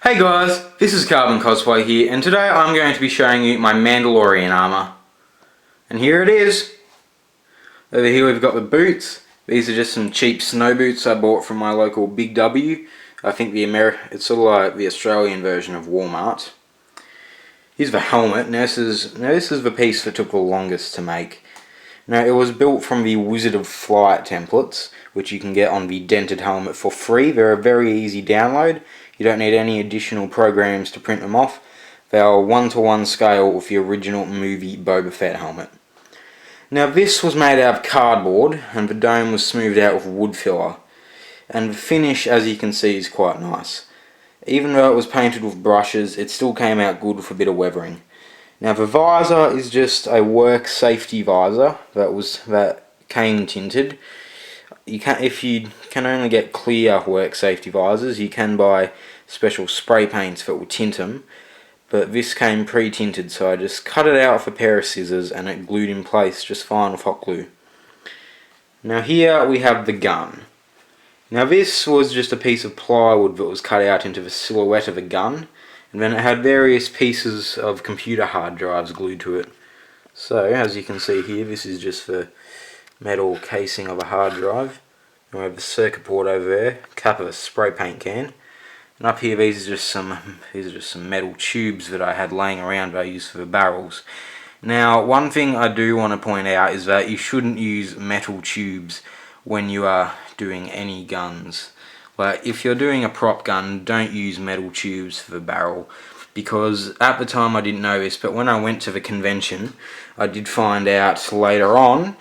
Hey guys, this is Carbon Cosplay here, and today I'm going to be showing you my Mandalorian armour. And here it is. Over here we've got the boots. These are just some cheap snow boots I bought from my local Big W. I think it's sort of like the Australian version of Walmart. Here's the helmet. Now this is the piece that took the longest to make. Now it was built from the Wizard of Flight templates, which you can get on the dented helmet for free. They're a very easy download. You don't need any additional programs to print them off. They are 1:1 scale with the original movie Boba Fett helmet. Now this was made out of cardboard, and the dome was smoothed out with wood filler. And the finish, as you can see, is quite nice. Even though it was painted with brushes, it still came out good with a bit of weathering. Now the visor is just a work safety visor that came tinted. If you can only get clear work safety visors, you can buy special spray paints that will tint them, but this came pre-tinted, so I just cut it out with a pair of scissors and it glued in place just fine with hot glue. Now here we have the gun. Now this was just a piece of plywood that was cut out into the silhouette of a gun, and then it had various pieces of computer hard drives glued to it. So as you can see here, this is just the metal casing of a hard drive. And we have the circuit board over there, cap of a spray paint can, and up here these are just some metal tubes that I had laying around that I used for the barrels. Now one thing I do want to point out is that you shouldn't use metal tubes when you are doing any guns. Like if you're doing a prop gun, don't use metal tubes for the barrel, because at the time I didn't know this, but when I went to the convention I did find out later on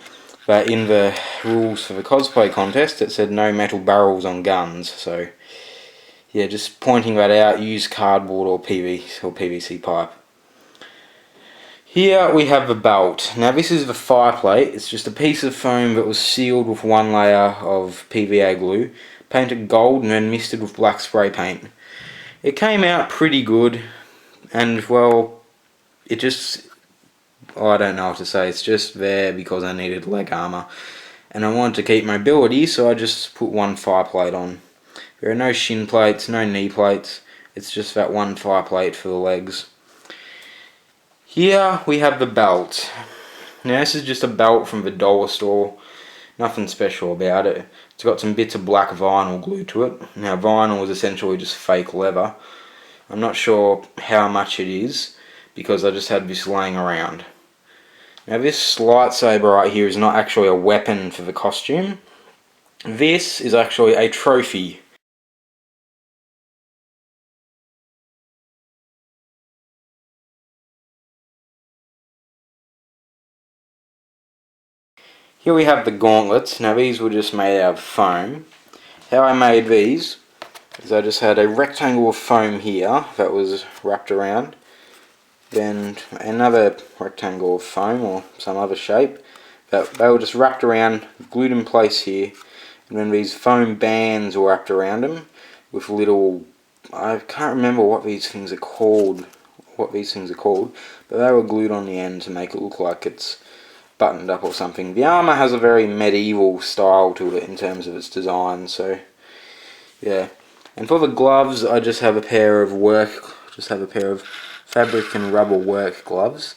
that in the rules for the cosplay contest it said no metal barrels on guns. So yeah, just pointing that out, use cardboard or PVC pipe. Here we have the belt. Now this is the fire plate. It's just a piece of foam that was sealed with one layer of PVA glue, painted gold and then misted with black spray paint. It came out pretty good, and well, I don't know what to say, it's just there because I needed leg armour. And I wanted to keep mobility, so I just put one fire plate on. There are no shin plates, no knee plates, it's just that one fire plate for the legs. Here we have the belt. Now this is just a belt from the dollar store, nothing special about it. It's got some bits of black vinyl glued to it. Now vinyl is essentially just fake leather. I'm not sure how much it is, because I just had this laying around. Now this lightsaber right here is not actually a weapon for the costume. This is actually a trophy. Here we have the gauntlets. Now these were just made out of foam. How I made these is I just had a rectangle of foam here that was wrapped around, then another rectangle of foam or some other shape that they were just wrapped around, glued in place here, and then these foam bands were wrapped around them with little, I can't remember what these things are called, but they were glued on the end to make it look like it's buttoned up or something. The armour has a very medieval style to it in terms of its design, so yeah. And for the gloves I just have a pair of fabric and rubber work gloves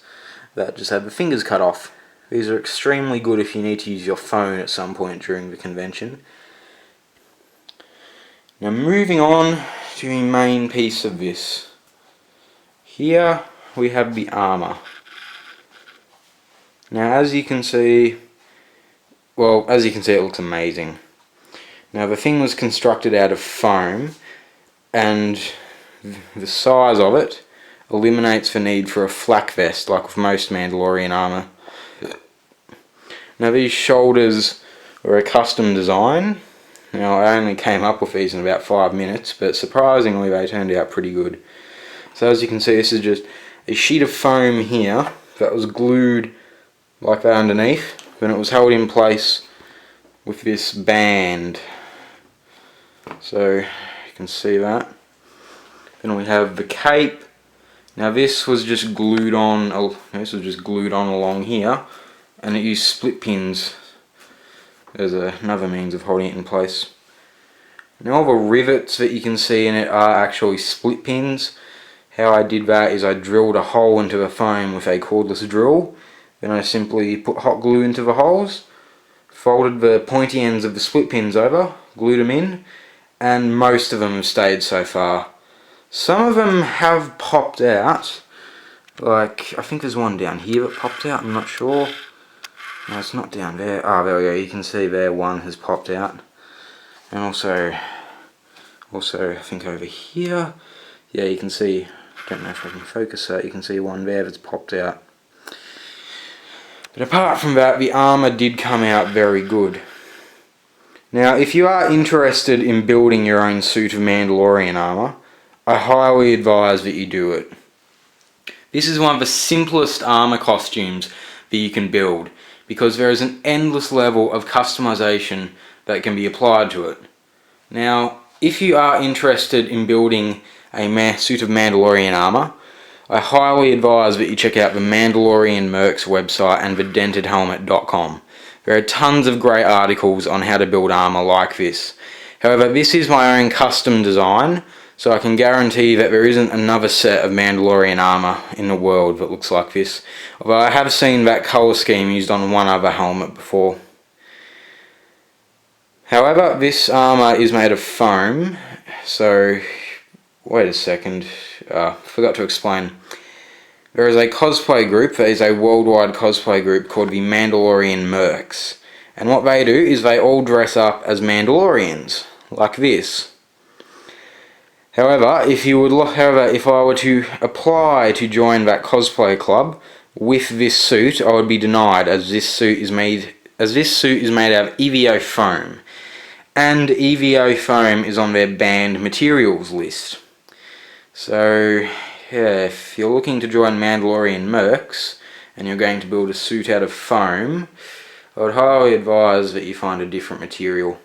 that just have the fingers cut off. These are extremely good if you need to use your phone at some point during the convention. Now moving on to the main piece of this. Here we have the armour. Now as you can see it looks amazing. Now the thing was constructed out of foam, and the size of it eliminates the need for a flak vest like with most Mandalorian armour. Now these shoulders were a custom design. Now I only came up with these in about 5 minutes, but surprisingly they turned out pretty good. So as you can see, this is just a sheet of foam here that was glued like that underneath, then it was held in place with this band. So you can see that. Then we have the cape. Now this was just glued on along here, and it used split pins as another means of holding it in place. Now all the rivets that you can see in it are actually split pins. How I did that is I drilled a hole into the foam with a cordless drill. Then I simply put hot glue into the holes, folded the pointy ends of the split pins over, glued them in, and most of them have stayed so far. Some of them have popped out, like I think there's one down here that popped out, I'm not sure. No, it's not down there. Ah, there we go, you can see there one has popped out. And also I think over here, yeah, you can see, I don't know if I can focus that, you can see one there that's popped out. But apart from that, the armour did come out very good. Now, if you are interested in building your own suit of Mandalorian armour, I highly advise that you do it. This is one of the simplest armour costumes that you can build, because there is an endless level of customization that can be applied to it. Now, if you are interested in building a suit of Mandalorian armour, I highly advise that you check out the Mandalorian Mercs website and thedentedhelmet.com. There are tons of great articles on how to build armour like this. However, this is my own custom design, so I can guarantee that there isn't another set of Mandalorian armour in the world that looks like this. Although I have seen that colour scheme used on one other helmet before. However, this armour is made of foam, so wait a second, forgot to explain. There is a cosplay group, that is a worldwide cosplay group called the Mandalorian Mercs. And what they do is they all dress up as Mandalorians, like this. However, if I were to apply to join that cosplay club with this suit, I would be denied, as this suit is made out of EVO foam. And EVO foam is on their banned materials list. So, yeah, if you're looking to join Mandalorian Mercs and you're going to build a suit out of foam, I would highly advise that you find a different material.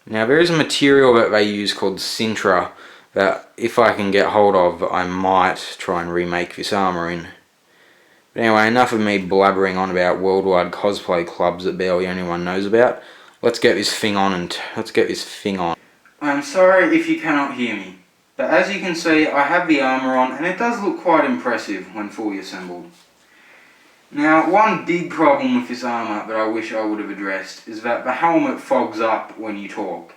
Now, there is a material that they use called Sintra that, if I can get hold of, I might try and remake this armour in. But anyway, enough of me blabbering on about worldwide cosplay clubs that barely anyone knows about. Let's get this thing on. I'm sorry if you cannot hear me, but as you can see, I have the armour on and it does look quite impressive when fully assembled. Now, one big problem with this armour that I wish I would have addressed is that the helmet fogs up when you talk.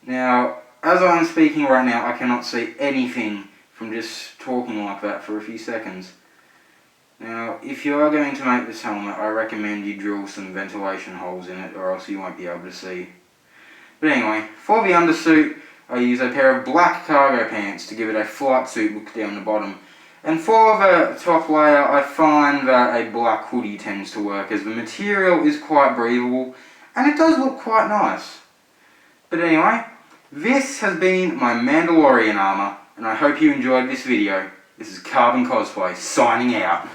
Now, as I'm speaking right now, I cannot see anything from just talking like that for a few seconds. Now, if you are going to make this helmet, I recommend you drill some ventilation holes in it, or else you won't be able to see. But anyway, for the undersuit, I use a pair of black cargo pants to give it a flight suit look down the bottom. And for the top layer, I find that a black hoodie tends to work, as the material is quite breathable, and it does look quite nice. But anyway, this has been my Mandalorian armour, and I hope you enjoyed this video. This is Carbon Cosplay, signing out.